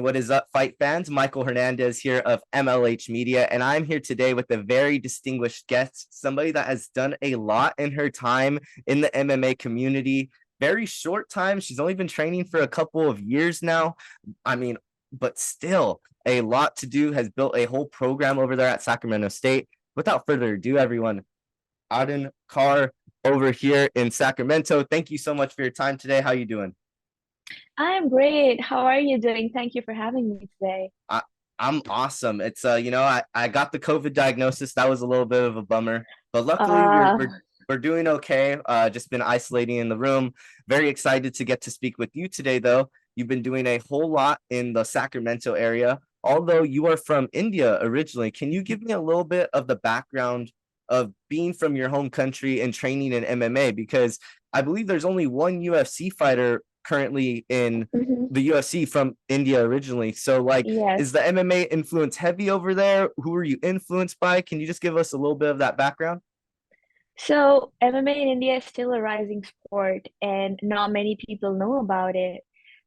What is up, fight fans? Michael Hernandez here of MLH Media, and I'm here today with a very distinguished guest, somebody that has done a lot in her time in the MMA community. Very short time. She's only been training for a couple of years now. I mean, but still a lot to do, has built a whole program over there at Sacramento State. Without further ado, everyone, Aranjot Kaur over here in Sacramento. Thank you so much for your time today. How you doing? I'm great. How are you doing? Thank you for having me today. I, I'm awesome. It's I got the COVID diagnosis. That was a little bit of a bummer, but luckily Uh, we're doing okay. Just been isolating in the room. Very excited to get to speak with you today, though. You've been doing a whole lot in the Sacramento area. Although you are from India originally, can you give me a little bit of the background of being from your home country and training in MMA? Because I believe there's only one UFC fighter currently in mhm. the UFC from India originally. So, like, is Yes. the MMA influence heavy over there? Who are you influenced by? Can you just give us a little bit of that background? So MMA in India is still a rising sport and not many people know about it.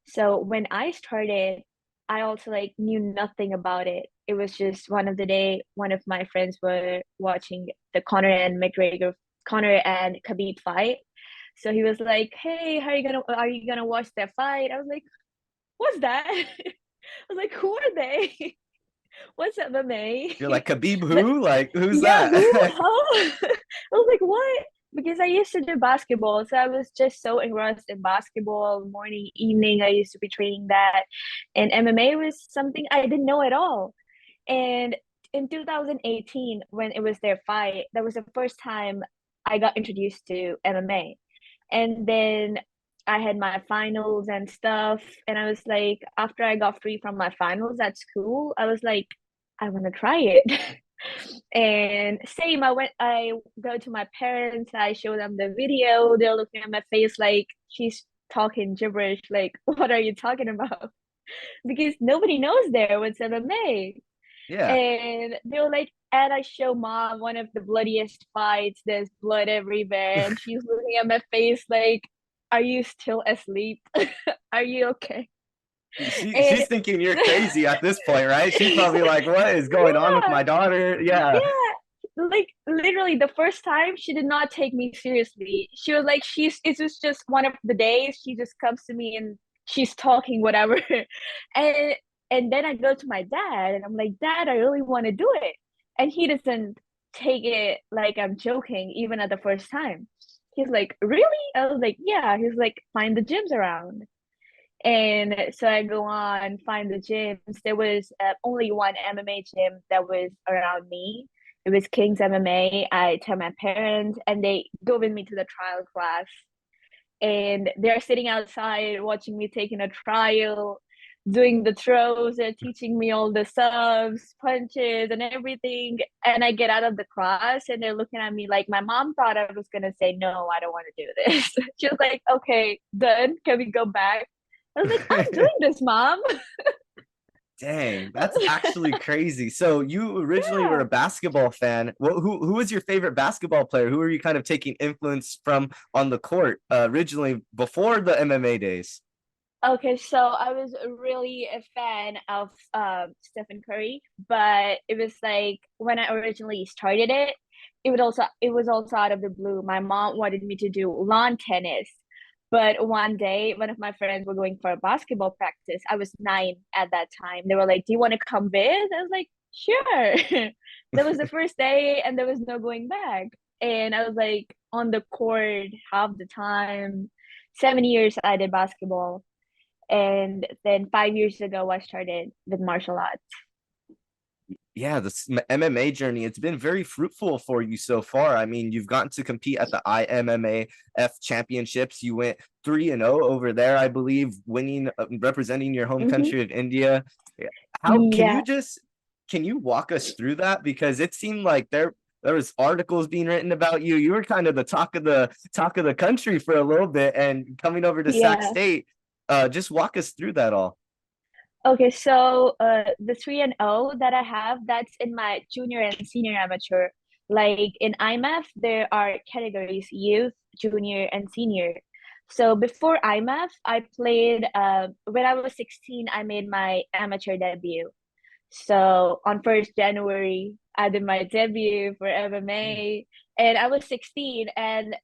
So when I started, I also like knew nothing about it. It was just one of the day one of my friends were watching the Conor and Khabib fight. So he was like, "Hey, are you gonna watch that fight?" I was like, "What's that?" I was like, "Who are they?" What's You're MMA? like, Khabib But who? Like, who's yeah, who? that? Huh? I was like, what? Because I used to do basketball, so I was just so engrossed in basketball, morning, evening. I used to be training that, and MMA was something I didn't know at all. And in 2018, when it was their fight, that was the first time I got introduced to MMA. And then I had my finals and stuff. And I was like, after I got free from my finals at school, I was like, I want to try it. And same, I go to my parents, I show them the video, they're looking at my face like she's talking gibberish, like, what are you talking about? Because nobody knows there what's MMA. Yeah. And they were like, and I show mom one of the bloodiest fights. There's blood everywhere. And she's looking at my face like, are you still asleep? Are you okay? She's And thinking you're crazy at this point, right? She's probably like, what is going on with yeah, my daughter? Yeah. yeah. Like literally the first time she did not take me seriously. She was like, it's just one of the days. She just comes to me and she's talking, whatever. And and then I go to my dad and I'm like, Dad, I really want to do it. And he doesn't take it like I'm joking, even at the first time. He's like, Really? I was like, Yeah. He's like, find the gyms around. And so I go on, find the gyms. There was only one MMA gym that was around me. It was King's MMA. I tell my parents, and they go with me to the trial class. And they're sitting outside watching me taking a trial, doing the throws. They're teaching me all the subs, punches, and everything. And I get out of the class, and they're looking at me like my mom thought I was gonna say no, I don't want to do this. She was like, "Okay, done. Can we go back?" I was like, I'm doing this, mom. Dang, that's actually crazy. So you originally were Yeah. a basketball fan. Well, who was your favorite basketball player? Who were you kind of taking influence from on the court originally before the MMA days? Okay, so I was really a fan of Stephen Curry, but it was like when I originally started it, it was also out of the blue. My mom wanted me to do lawn tennis, but one day one of my friends were going for a basketball practice. I was 9 at that time. They were like, "Do you want to come with?" I was like, "Sure." That was the first day, and there was no going back. And I was like on the court half the time. 7 years I did basketball, and then 5 years ago, I started with martial arts. Yeah, this MMA journey, it's been very fruitful for you so far. I mean, you've gotten to compete at the IMMAF championships. You went 3-0 over there, I believe, winning, representing your home Hmm. country of India. Yeah. How Yeah. can you walk us through that? Because it seemed like there was articles being written about you. You were kind of the talk of the country for a little bit, and coming over to Sac Yeah. State. Just walk us through that all. Okay, so the 3-0 that I have, that's in my junior and senior amateur. Like in IMAF, there are categories youth, junior, and senior. So before IMAF, I played when I was 16, I made my amateur debut. So on 1st January, I did my debut for Mm. MMA, and I was 16. And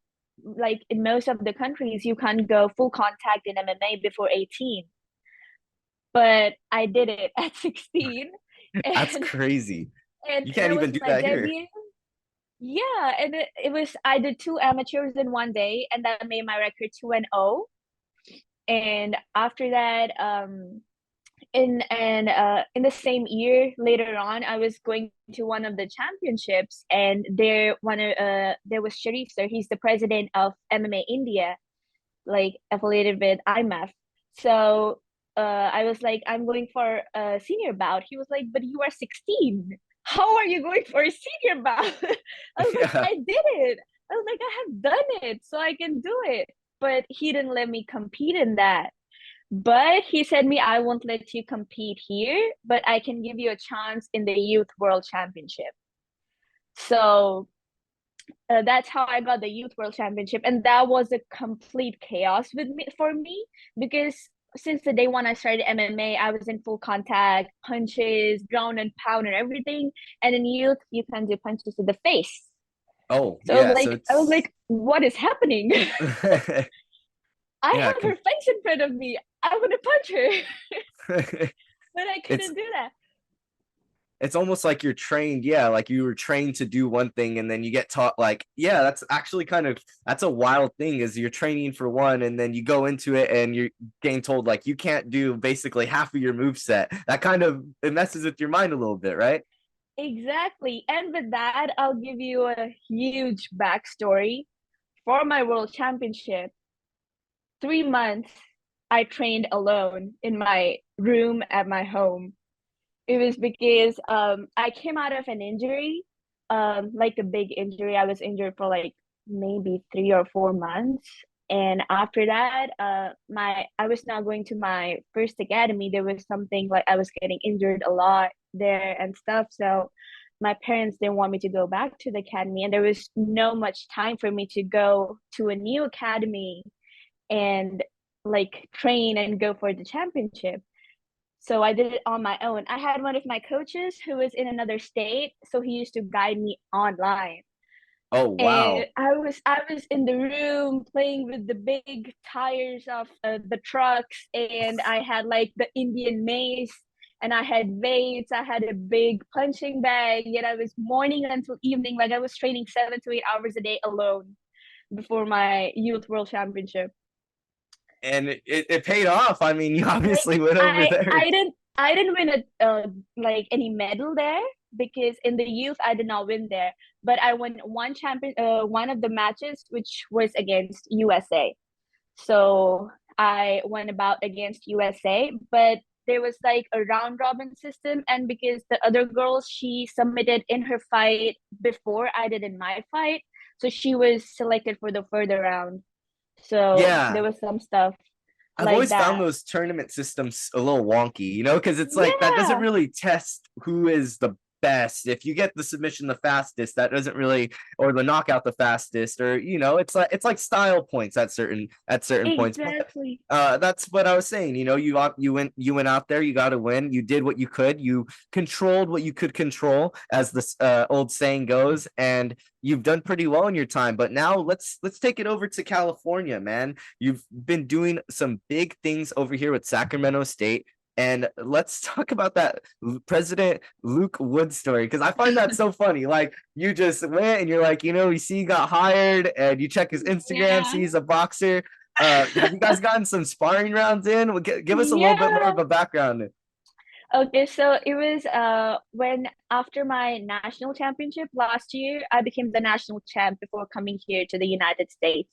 like in most of the countries, you can't go full contact in MMA before 18. But I did it at 16, That's and crazy. and You can't that was even do my that here. debut. Yeah, and it was I did two amateurs in one day, and that made my record 2-0. And after that, in the same year later on, I was going to one of the championships, and there was Sharif sir. He's the president of MMA India, like affiliated with IMAF. So I was like, I'm going for a senior bout. He was like, but you are 16. How are you going for a senior bout? I was like, Yeah. I did it. I was like, I have done it, so I can do it. But he didn't let me compete in that. But he said me, I won't let you compete here, but I can give you a chance in the Youth World Championship. So that's how I got the Youth World Championship, and that was a complete chaos with me for me because since the day when I started MMA, I was in full contact, punches, ground and pound, and everything. And in youth, you can do punches to the face. Oh, So yeah. So I was it's like, what is happening? I yeah, have her face in front of me. I want to punch her, but I it's couldn't do that. it's almost like you're trained, yeah, like you were trained to do one thing and then you get taught like, yeah, that's actually kind of that's a wild thing is you're training for one and then you go into it and you're getting told like you can't do basically half of your move set. That kind of it messes with your mind a little bit, right? Exactly. And with that, I'll give you a huge backstory. For my world championship, 3 months I trained alone in my room at my home. It was because I came out of an injury, like a big injury. I was injured for like maybe 3 or 4 months. And after that, I was now going to my first academy. There was something like I was getting injured a lot there and stuff. So my parents didn't want me to go back to the academy, and there was no much time for me to go to a new academy and like train and go for the championship. So I did it on my own. I had one of my coaches who was in another state, so he used to guide me online. Oh, And wow. I was in the room playing with the big tires of the trucks, and I had like the Indian mace, and I had weights. I had a big punching bag. Yet I was morning until evening, like I was training 7 to 8 hours a day alone before my youth world championship. And it paid off. I mean, you Like obviously went over I there. I didn't I didn't win a like any medal there because in the youth I did not win there, but I won one of the matches which was against USA. So I won about against USA, but there was like a round robin system, and because the other girl she submitted in her fight before I did in my fight, so she was selected for the further round. So there Yeah, was some stuff I've like always found that. those tournament systems a little wonky, you know, because it's like that doesn't Yeah, really test who is the best. If you get the submission the fastest, that doesn't really, or the knockout the fastest, or you know, it's like style points at certain points. But exactly. that's what I was saying. You know, you went out there, you got to win. You did what you could. You controlled what you could control, as this old saying goes, and you've done pretty well in your time. But now let's take it over to California, man. You've been doing some big things over here with Sacramento State. And let's talk about that President Luke Wood story because I find that so funny. Like you just went and you're like, you see, he got hired, and you check his Instagram, Yeah. see he's a boxer. Have you guys gotten some sparring rounds in? Well, give us a little bit more Yeah. of a background. Okay, so it was when after my national championship last year, I became the national champ before coming here to the United States.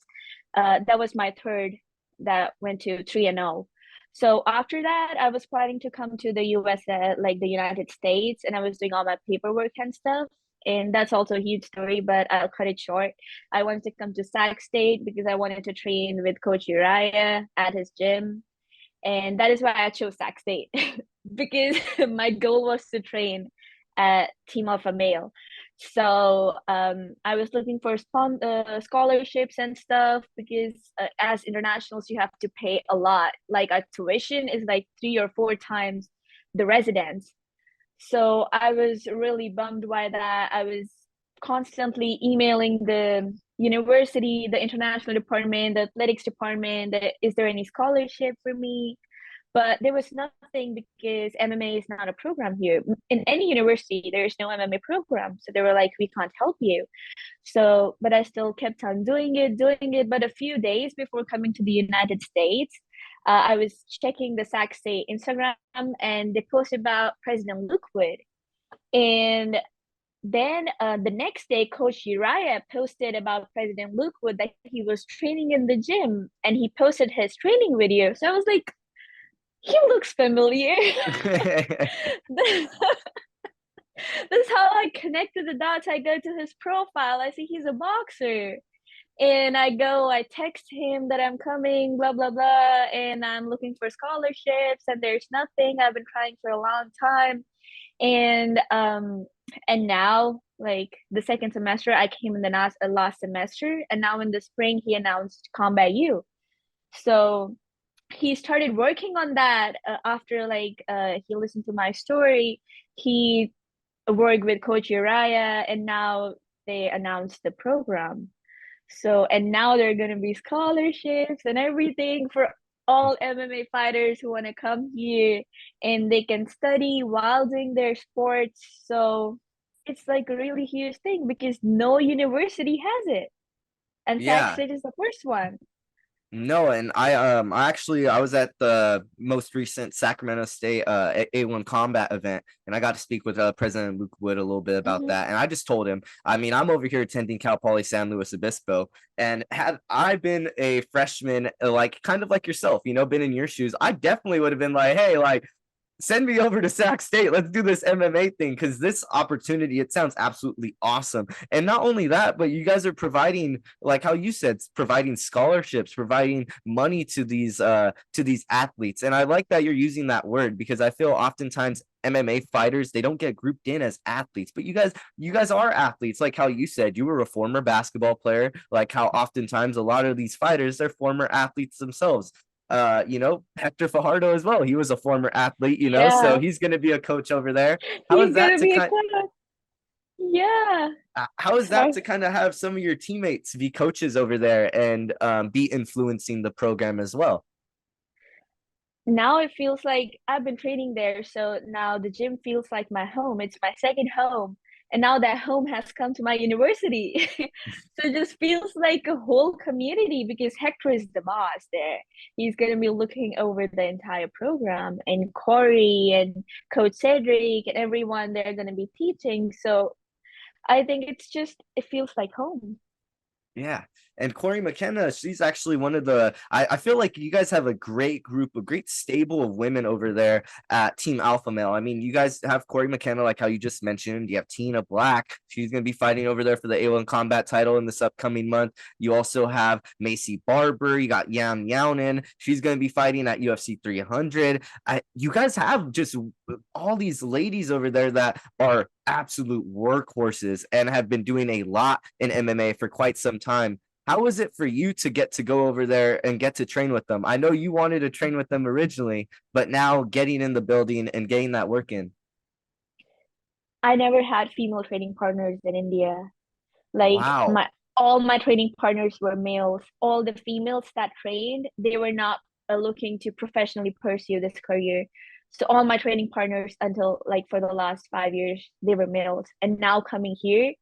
That was my third that went to 3-0. So after that, I was planning to come to the US, like the United States, and I was doing all my paperwork and stuff. And that's also a huge story, but I'll cut it short. I wanted to come to Sac State because I wanted to train with Coach Uriah at his gym, and that is why I chose Sac State because my goal was to train at Team Alpha Male. So I was looking for scholarships and stuff because as internationals, you have to pay a lot. Like our tuition is like 3 or 4 times the residence. So I was really bummed by that. I was constantly emailing the university, the international department, the athletics department, that is there any scholarship for me? But there was nothing because MMA is not a program here. In any university, there is no MMA program. So they were like, we can't help you. So, but I still kept on doing it. But a few days before coming to the United States, I was checking the Sac State Instagram and they posted about President Luke Wood. And then the next day, Coach Uriah posted about President Luke Wood that he was training in the gym and he posted his training video. So I was like, he looks familiar. That's how I connected the dots. I go to his profile. I see he's a boxer. And I text him that I'm coming, blah, blah, blah. And I'm looking for scholarships and there's nothing. I've been trying for a long time. And now like the second semester, I came in the last semester. And now in the spring, he announced Combat U. So he started working on that after he listened to my story. He worked with Coach Uriah, and now they announced the program. So and now there are gonna be scholarships and everything for all MMA fighters who want to come here, and they can study while doing their sports. So it's like a really huge thing because no university has it, and Sac Yeah. State is the first one. No, and I was at the most recent Sacramento State A1 combat event, and I got to speak with President Luke Wood a little bit about Mm-hmm. that. And I just told him, I mean, I'm over here attending Cal Poly San Luis Obispo, and had I been a freshman, like kind of like yourself, been in your shoes, I definitely would have been like, hey, like send me over to Sac State. Let's do this MMA thing because this opportunity, it sounds absolutely awesome. And not only that, but you guys are providing, like how you said, providing scholarships, providing money to these athletes. And I like that you're using that word because I feel oftentimes MMA fighters, they don't get grouped in as athletes, but you guys are athletes. Like how you said, you were a former basketball player, like how oftentimes a lot of these fighters, they're former athletes themselves. Hector Fajardo as well. He was a former athlete, so Yeah, he's going to be a coach over there. How is he's that gonna to be a kind coach. Yeah. how is that Sorry. to kind of have some of your teammates be coaches over there and be influencing the program as well? Now it feels like I've been training there, so now the gym feels like my home. It's my second home, and now that home has come to my university. So it just feels like a whole community because Hector is the boss there. He's gonna be looking over the entire program, and Corey and Coach Cedric and everyone they're gonna be teaching. So I think it feels like home. Yeah. And Corey McKenna, she's actually one of I feel like you guys have a great group, a great stable of women over there at Team Alpha Male. I mean, you guys have Corey McKenna, like how you just mentioned. You have Tina Black. She's going to be fighting over there for the A1 combat title in this upcoming month. You also have Macy Barber. You got Yam Yaunin. She's going to be fighting at UFC 300. You guys have just all these ladies over there that are absolute workhorses and have been doing a lot in MMA for quite some time. How was it for you to get to go over there and get to train with them? I know you wanted to train with them originally, but now getting in the building and getting that work in. I never had female training partners in India. Like Wow. my all my training partners were males. All the females that trained, they were not looking to professionally pursue this career. So all my training partners until like for the last 5 years, they were males. And now coming here,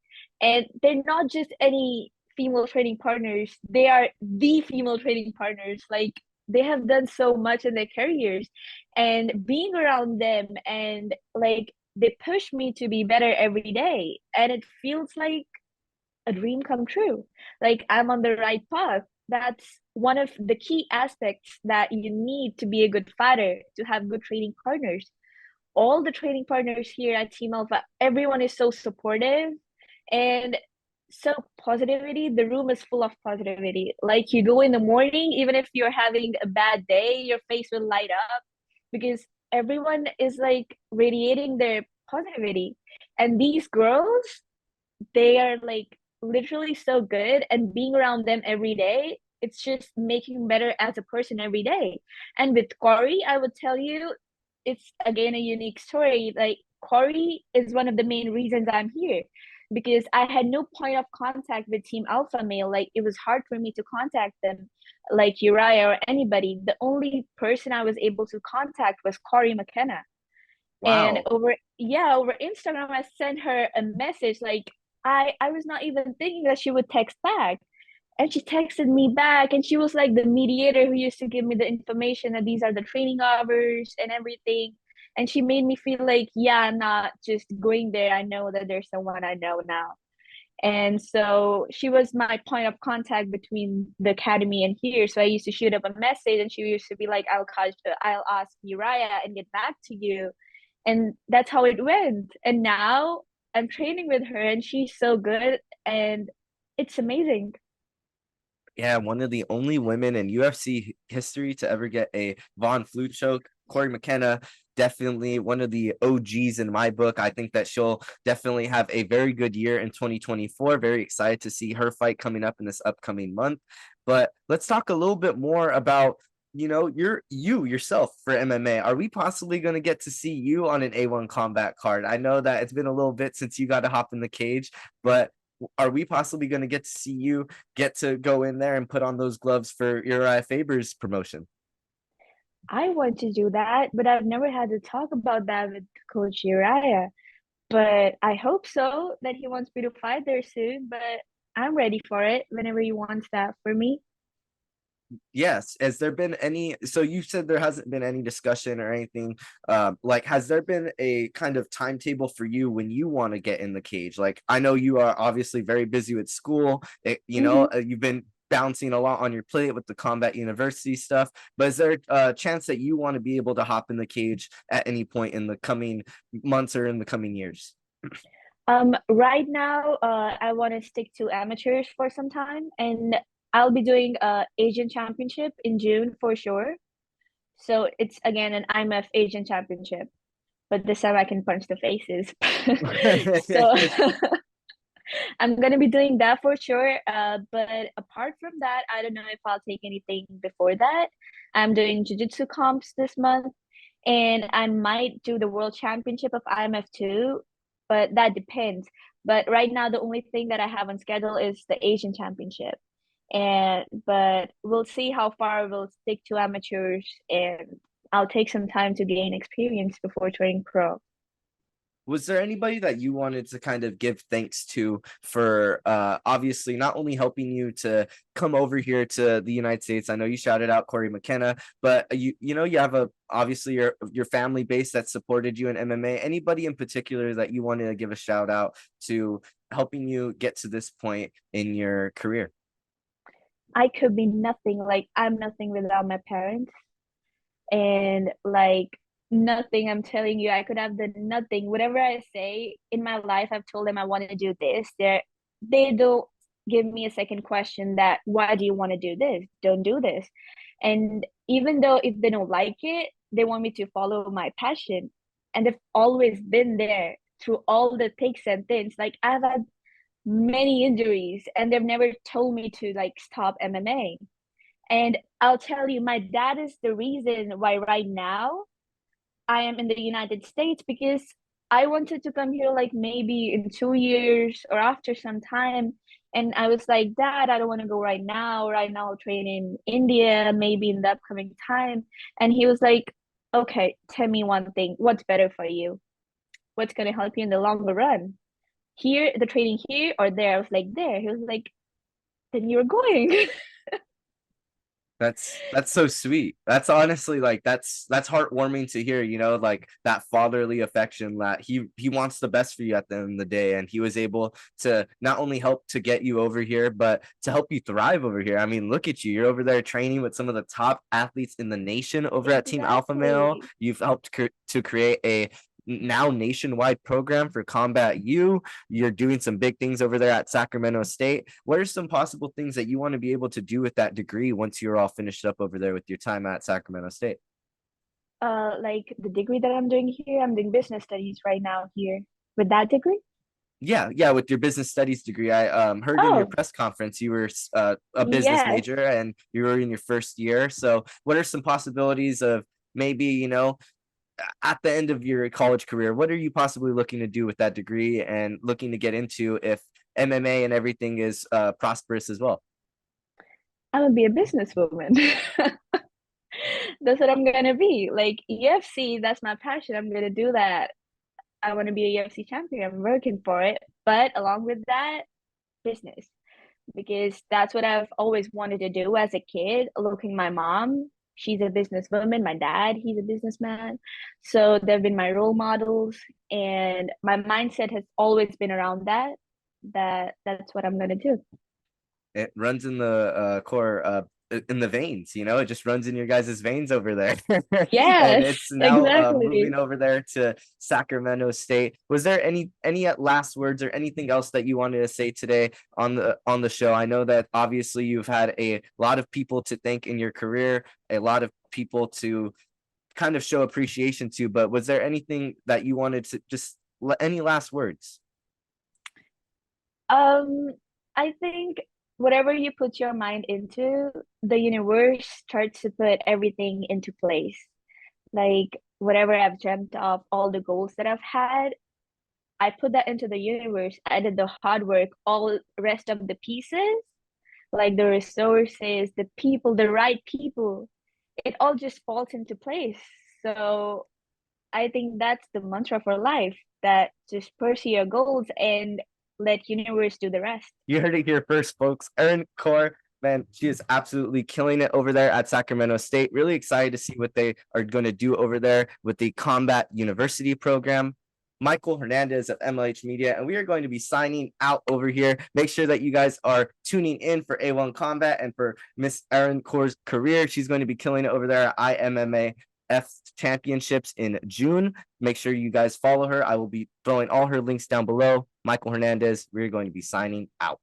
and they're not just any female training partners, they are the female training partners. Like they have done so much in their careers. And being around them and like they push me to be better every day. And it feels like a dream come true. Like I'm on the right path. That's one of the key aspects that you need to be a good fighter, to have good training partners. All the training partners here at Team Alpha, everyone is so supportive and so positivity. The room is full of positivity. Like you go in the morning, even if you're having a bad day, your face will light up because everyone is like radiating their positivity. And these girls, they are like literally so good, and being around them every day, it's just making better as a person every day. And with Corey, I would tell you, it's again a unique story. Like Corey is one of the main reasons I'm here, because I had no point of contact with Team Alpha Male. Like it was hard for me to contact them, like Uriah or anybody. The only person I was able to contact was Corey McKenna. And Wow. over Instagram, I sent her a message. Like I was not even thinking that she would text back. And she texted me back, and she was like the mediator who used to give me the information that these are the training hours and everything. And she made me feel like, yeah, I'm not just going there. I know that there's someone I know now. And so she was my point of contact between the academy and here. So I used to shoot up a message, and she used to be like, I'll ask Uriah and get back to you. And that's how it went. And now I'm training with her, and she's so good, and it's amazing. Yeah, one of the only women in UFC history to ever get a Von Flute choke. Corey McKenna, definitely one of the OGs in my book. I think that she'll definitely have a very good year in 2024. Very excited to see her fight coming up in this upcoming month. But let's talk a little bit more about you yourself for MMA. Are we possibly going to get to see you on an A1 combat card? I know that it's been a little bit since you got to hop in the cage, but are we possibly going to get to see you get to go in there and put on those gloves for Uriah Faber's promotion? I want to do that, but I've never had to talk about that with Coach Uriah. But I hope so that he wants me to fight there soon. But I'm ready for it whenever he wants that for me. Yes. Has there been any? So you said there hasn't been any discussion or anything. Like, has there been a kind of timetable for you when you want to get in the cage? Like, I know you are obviously very busy with school. Hmm. You've been bouncing a lot on your plate with the combat university stuff. But is there a chance that you want to be able to hop in the cage at any point in the coming months or in the coming years? Right now, I want to stick to amateurs for some time, and I'll be doing Asian Championship in June for sure. So it's again an IMF Asian Championship, but this time I can punch the faces. So I'm gonna be doing that for sure. But apart from that, I don't know if I'll take anything before that. I'm doing jiu-jitsu comps this month, and I might do the World Championship of IMF too, but that depends. But right now, the only thing that I have on schedule is the Asian Championship. And but we'll see how far we'll stick to amateurs, and I'll take some time to gain experience before turning pro. Was there anybody that you wanted to kind of give thanks to for obviously not only helping you to come over here to the United States? I know you shouted out Corey McKenna, but you have a obviously your family base that supported you in MMA. Anybody in particular that you wanted to give a shout out to helping you get to this point in your career? I could be nothing. Like I'm nothing without my parents. And like nothing, I'm telling you, I could have done nothing. Whatever I say in my life, I've told them I want to do this. They don't give me a second question that why do you want to do this? Don't do this. And even though if they don't like it, they want me to follow my passion. And they've always been there through all the thicks and thins. Like I've had many injuries, and they've never told me to like stop MMA. And I'll tell you, my dad is the reason why right now I am in the United States, because I wanted to come here like maybe in 2 years or after some time. And I was like, Dad, I don't want to go right now. Right now, I'll train in India, maybe in the upcoming time. And he was like, okay, tell me one thing. What's better for you? What's going to help you in the longer run? Here, the training here or there? I was like, there. He was like, then you're going. That's so sweet. That's honestly like that's heartwarming to hear, like that fatherly affection that he wants the best for you at the end of the day. And he was able to not only help to get you over here, but to help you thrive over here. I mean, look at you. You're over there training with some of the top athletes in the nation over at Team Alpha Male. Exactly. You've helped to create a now nationwide program for Combat U. You're doing some big things over there at Sacramento State. What are some possible things that you want to be able to do with that degree once you're all finished up over there with your time at Sacramento State? Like the degree that I'm doing here, I'm doing business studies right now here with that degree. Yeah, with your business studies degree. I heard in your Oh, press conference you were a business yes. major and you were in your first year. So, what are some possibilities of maybe, at the end of your college career, what are you possibly looking to do with that degree and looking to get into if MMA and everything is prosperous as well? I'm gonna be a businesswoman. That's what I'm gonna be. Like UFC, that's my passion. I'm gonna do that. I want to be a UFC champion. I'm working for it. But along with that, business. Because that's what I've always wanted to do as a kid. Looking my mom, she's a businesswoman. My dad, he's a businessman. So they've been my role models, and my mindset has always been around that. That's what I'm gonna do. It runs in the core in the veins, it just runs in your guys' veins over there. And Yes, it's now moving exactly. over there to Sacramento State. Was there any last words or anything else that you wanted to say today on the show? I know that obviously you've had a lot of people to thank in your career, a lot of people to kind of show appreciation to, but was there anything that you wanted to just any last words? Um, I think whatever you put your mind into, the universe starts to put everything into place. Like whatever I've dreamt of, all the goals that I've had, I put that into the universe. I did the hard work, all rest of the pieces, like the resources, the people, the right people, it all just falls into place. So I think that's the mantra for life, that just pursue your goals and let universe do the rest. You heard it here first, folks. Aranjot Kaur, man, she is absolutely killing it over there at Sacramento State. Really excited to see what they are going to do over there with the Combat University program. Michael Hernandez of MLH Media, and we are going to be signing out over here. Make sure that you guys are tuning in for A1 Combat and for Miss Aranjot Kaur's career. She's going to be killing it over there at IMMA championships in June. Make sure you guys follow her. I will be throwing all her links down below. Michael Hernandez, we're going to be signing out.